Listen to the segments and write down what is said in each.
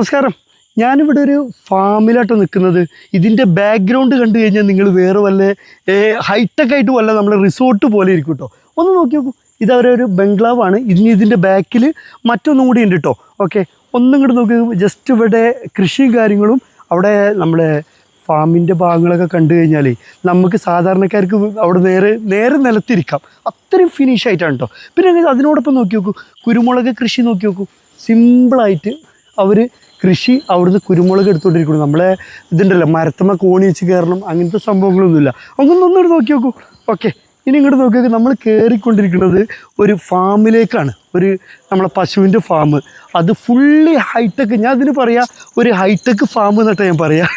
നമസ്കാരം. ഞാനിവിടെ ഒരു ഫാമിലാട്ടോ നിൽക്കുന്നത്. ഇതിൻ്റെ ബാക്ക്ഗ്രൗണ്ട് കണ്ടു കഴിഞ്ഞാൽ നിങ്ങൾ വേറെ വല്ല ഹൈടെക് ആയിട്ട് വല്ല നമ്മൾ റിസോർട്ട് പോലെ ഇരിക്കും കേട്ടോ. ഒന്ന് നോക്കി നോക്കൂ, ഇതവരൊരു ബംഗ്ലാവാണ്. ഇതിൻ്റെ ബാക്കിൽ മറ്റൊന്നും കൂടി ഉണ്ട് കേട്ടോ. ഓക്കെ, ഒന്നും കൂടി നോക്കി. ജസ്റ്റ് ഇവിടെ കൃഷിയും കാര്യങ്ങളും അവിടെ നമ്മുടെ ഫാമിൻ്റെ ഭാഗങ്ങളൊക്കെ കണ്ടു കഴിഞ്ഞാൽ നമുക്ക് സാധാരണക്കാർക്ക് അവിടെ നേരെ നിലത്തിരിക്കാം. അത്രയും ഫിനിഷ് ആയിട്ടാണ് കേട്ടോ. പിന്നെ അതിനോടൊപ്പം നോക്കി നോക്കൂ, കുരുമുളക് കൃഷി നോക്കി നോക്കൂ. സിമ്പിളായിട്ട് അവർ കൃഷി അവിടുന്ന് കുരുമുളക് എടുത്തുകൊണ്ടിരിക്കുന്നു. നമ്മളെ ഇതുണ്ടല്ലോ മരത്തമ്മ കോണി വെച്ച് കയറണം, അങ്ങനത്തെ സംഭവങ്ങളൊന്നുമില്ല. ഒന്നൊന്നും നോക്കി നോക്കൂ. ഓക്കെ, ഇനി ഇങ്ങോട്ട് നോക്കിയാൽ നമ്മൾ കയറിക്കൊണ്ടിരിക്കുന്നത് ഒരു ഫാമിലേക്കാണ്. നമ്മളെ പശുവിൻ്റെ ഫാം. അത് ഫുള്ളി ഹൈടെക്. ഞാൻ അതിന് പറയാം ഒരു ഹൈടെക് ഫാം എന്നിട്ട് ഞാൻ പറയാം.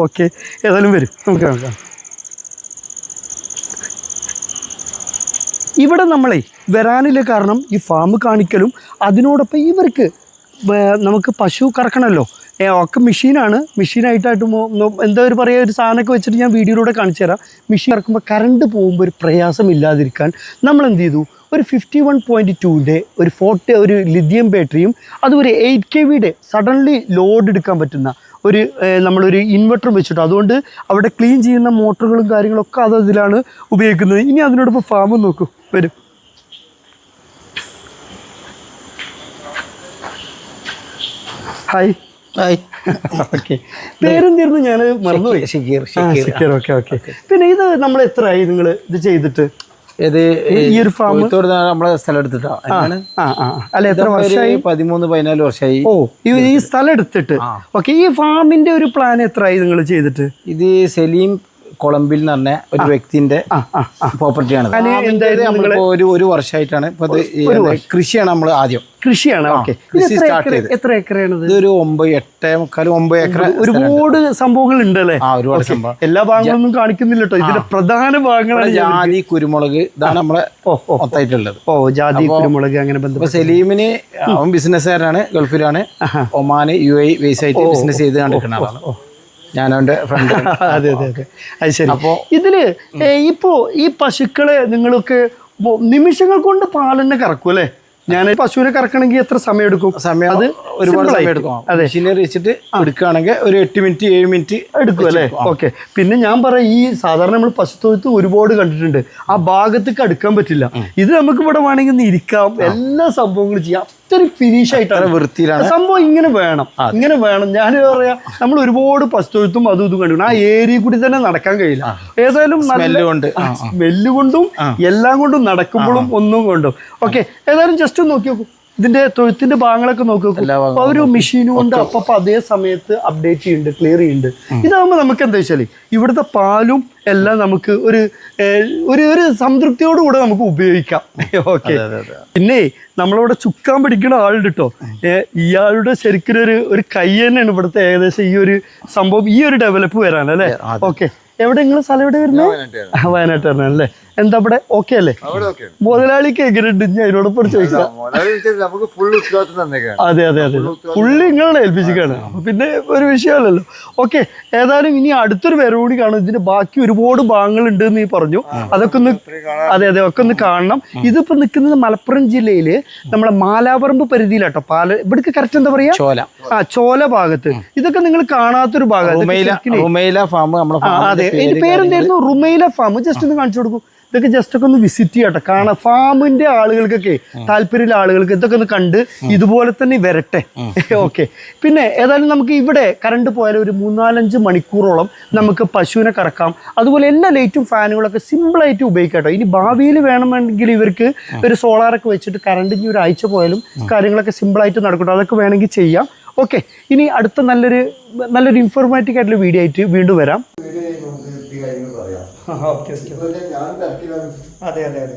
ഓക്കെ, ഏതായാലും വരും, നമുക്ക് നോക്കാം. ഇവിടെ നമ്മളെ വരാനില്ല കാരണം ഈ ഫാം കാണിക്കലും അതിനോടൊപ്പം ഇവർക്ക് നമുക്ക് പശു കറക്കണമല്ലോ. ഒക്കെ മെഷീനായിട്ടായിട്ട് എന്താ ഒരു പറയുക, ഒരു സാധനമൊക്കെ വെച്ചിട്ട് ഞാൻ വീഡിയോയിലൂടെ കാണിച്ചു തരാം. മെഷീൻ ഇറക്കുമ്പോൾ കറണ്ട് പോകുമ്പോൾ ഒരു പ്രയാസമില്ലാതിരിക്കാൻ നമ്മൾ എന്ത് ചെയ്തു, ഒരു 51.2ൻ്റെ ഒരു ലിഥിയം ബാറ്ററിയും അതുപോലെ 8 kVയുടെ സഡൻലി ലോഡ് എടുക്കാൻ പറ്റുന്ന നമ്മളൊരു ഇൻവെർട്ടറും വെച്ചിട്ട്, അതുകൊണ്ട് അവിടെ ക്ലീൻ ചെയ്യുന്ന മോട്ടറുകളും കാര്യങ്ങളൊക്കെ അതിലാണ് ഉപയോഗിക്കുന്നത്. ഇനി അതിനോടൊപ്പം ഫാം നോക്കൂ, വരും. ഹായ്. ഓക്കെ, പേരെന്തായിരുന്നു? ഞാൻ മറന്നുപോയി. Okay okay. പിന്നെ ഇത് നമ്മൾ എത്രയായി നിങ്ങൾ ഇത് ചെയ്തിട്ട്? ഈ ഒരു ഫാം നമ്മളെ സ്ഥലം എടുത്തിട്ടാ? അല്ല, എത്ര വർഷമായി? 13-14 വർഷമായി. ഓ, ഈ സ്ഥലം എടുത്തിട്ട്. ഓക്കെ, ഈ ഫാമിന്റെ ഒരു പ്ലാൻ എത്രയായി നിങ്ങൾ ചെയ്തിട്ട്? ഇത് സലീം കൊളംബിൽ എന്ന് പറഞ്ഞ ഒരു വ്യക്തിന്റെ പ്രോപ്പർട്ടിയാണ്. ഒരു വർഷമായിട്ടാണ് ഇപ്പൊ കൃഷിയാണ്. നമ്മൾ ആദ്യം കൃഷിയാണ്. ഓക്കെ, എത്ര ഏക്കറാണ്? ഇതൊരു 8.5-9 ഏക്കർ. ഒരുപാട് സംഭവങ്ങൾ ഉണ്ടല്ലേ? ഒരുപാട് സംഭവം. എല്ലാ ഭാഗങ്ങളൊന്നും കാണിക്കുന്നില്ല കേട്ടോ. ഇതിന്റെ പ്രധാന ഭാഗങ്ങളാണ് ജാതി, കുരുമുളക്. ഇതാണ് നമ്മളെ മൊത്തമായിട്ടുള്ളത്. ജാതി, കുരുമുളക് അങ്ങനെ ബന്ധപ്പെട്ട്. സലീമിന് അവൻ ബിസിനസ്സുകാരാണ്, ഗൾഫിലാണ്. ഒമാന് UAE ബേസ് ആയിട്ട് ബിസിനസ് ചെയ്ത് കണ്ടിരിക്കുന്ന ആളാണ്. ഞാനവൻ്റെ ഫ്രണ്ട്. അതെ അതെ അതെ, അത് ശരി. അപ്പോൾ ഇതില് ഇപ്പോ ഈ പശുക്കളെ നിങ്ങൾക്ക് നിമിഷങ്ങൾ കൊണ്ട് പാലന്നെ കറക്കും അല്ലേ? ഞാൻ പശുവിനെ കറക്കണമെങ്കിൽ എത്ര സമയം എടുക്കും? അത് ഒരുപാട് സമയം എടുക്കും. മെഷീനറി വെച്ചിട്ട് എടുക്കുകയാണെങ്കിൽ ഒരു 8 മിനിറ്റ് 7 മിനിറ്റ് എടുക്കും അല്ലേ? ഓക്കെ. പിന്നെ ഞാൻ പറയാം, ഈ സാധാരണ നമ്മൾ പശുത്തൊഴുത്ത് ഒരുപാട് കണ്ടിട്ടുണ്ട്, ആ ഭാഗത്തേക്ക് അടുക്കാൻ പറ്റില്ല. ഇത് നമുക്ക് ഇവിടെ വേണമെങ്കിൽ ഇരിക്കാം, എല്ലാ സംഭവങ്ങളും ചെയ്യാം. അത്രയും ഫിനിഷ് ആയിട്ടാണ്, വൃത്തിയിലാണ് സംഭവം. ഇങ്ങനെ വേണം. ഞാൻ പറയാം, നമ്മൾ ഒരുപാട് പശുത്തൊഴുത്തും അതും ഇതും കണ്ടു. ആ ഏരിയ കൂടി തന്നെ നടക്കാൻ കഴിയില്ല. ഏതായാലും സ്മെല്ല് കൊണ്ടും എല്ലാം കൊണ്ടും നടക്കുമ്പോഴും ഒന്നും കൊണ്ടും. ഓക്കെ, ഏതായാലും ജസ്റ്റ് ഒന്ന് നോക്കി നോക്കൂ. ഇതിന്റെ തൊഴുത്തിന്റെ ഭാഗങ്ങളൊക്കെ നോക്കി നോക്കും. ഒരു മെഷീൻ കൊണ്ട് അപ്പൊ അതേ സമയത്ത് അപ്ഡേറ്റ് ചെയ്യുന്നുണ്ട്, ക്ലിയർ ചെയ്യുന്നുണ്ട്. ഇതാകുമ്പോൾ നമുക്ക് എന്താ വെച്ചാൽ ഇവിടുത്തെ പാലും എല്ലാം നമുക്ക് ഒരു സംതൃപ്തിയോടുകൂടെ നമുക്ക് ഉപയോഗിക്കാം. ഓക്കെ. പിന്നെ നമ്മളവിടെ ചുക്കാൻ പിടിക്കുന്ന ആളുണ്ട് കേട്ടോ. ഇയാളുടെ ശരിക്കും ഒരു കൈ തന്നെയാണ് ഇവിടുത്തെ ഏകദേശം ഈ ഒരു സംഭവം, ഈ ഒരു ഡെവലപ്പ് വരാൻ അല്ലേ? ഓക്കെ. എവിടെ നിങ്ങൾ സ്ഥലം എവിടെ വരുന്നത്? വയനാട്ടുകാരനല്ലേ? എന്താ ഇവിടെ ഓക്കെ അല്ലേ? മുതലാളിക്ക് എങ്ങനെയുണ്ട്? ഞാൻ അതിനോടൊപ്പം ചോദിക്കാം. അതെ അതെ അതെ, ഫുള്ള് നിങ്ങളാണ് ഏൽപ്പിച്ചിക്കാണ്. പിന്നെ ഒരു വിഷയമല്ലല്ലോ. ഓക്കെ, ഏതായാലും ഇനി അടുത്തൊരു വരവ് കൂടി കാണും. ഇതിന്റെ ബാക്കി ഒരുപാട് ഭാഗങ്ങളുണ്ട് എന്ന് നീ പറഞ്ഞു. അതൊക്കെ ഒന്ന് ഒക്കെ ഒന്ന് കാണണം. ഇതിപ്പോ നിൽക്കുന്നത് മലപ്പുറം ജില്ലയില് നമ്മളെ മാലാപറമ്പ് പരിധിയിലാട്ടോ. ഇവിടേക്ക് കറക്റ്റ് എന്താ പറയാ? ചോല ഭാഗത്ത്. ഇതൊക്കെ നിങ്ങൾ കാണാത്തൊരു ഭാഗം. അതെ, ഇതിന്റെ പേരെന്തായിരുന്നു? റുമൈല ഫാം. ജസ്റ്റ് ഒന്ന് കാണിച്ചു കൊടുക്കും. ഇതൊക്കെ ജസ്റ്റ് ഒക്കെ ഒന്ന് വിസിറ്റ് ചെയ്യട്ടെ, കാണാം. ഫാമിന്റെ ആളുകൾക്കൊക്കെ താല്പര്യമുള്ള ആളുകൾക്ക് ഇതൊക്കെ ഒന്ന് കണ്ട് ഇതുപോലെ തന്നെ വരട്ടെ. ഓക്കെ. പിന്നെ ഏതായാലും നമുക്ക് ഇവിടെ കറണ്ട് പോയാലും ഒരു 3-4-5 മണിക്കൂറോളം നമുക്ക് പശുവിനെ കറക്കാം. അതുപോലെ എല്ലാ ലൈറ്റും ഫാനുകളൊക്കെ സിമ്പിളായിട്ട് ഉപയോഗിക്കാം കേട്ടോ. ഇനി ഭാവിയിൽ വേണമെങ്കിൽ ഇവർക്ക് ഒരു സോളാറൊക്കെ വെച്ചിട്ട് കറണ്ട് ഇനി ഒരാഴ്ച പോയാലും കാര്യങ്ങളൊക്കെ സിമ്പിളായിട്ട് നടക്കട്ടെ. അതൊക്കെ വേണമെങ്കിൽ ചെയ്യാം. ഓക്കെ, ഇനി അടുത്ത നല്ലൊരു ഇൻഫോർമാറ്റീവ് ആയിട്ടുള്ള വീഡിയോ ആയിട്ട് വീണ്ടും വരാം. അതെ അതെ അതെ.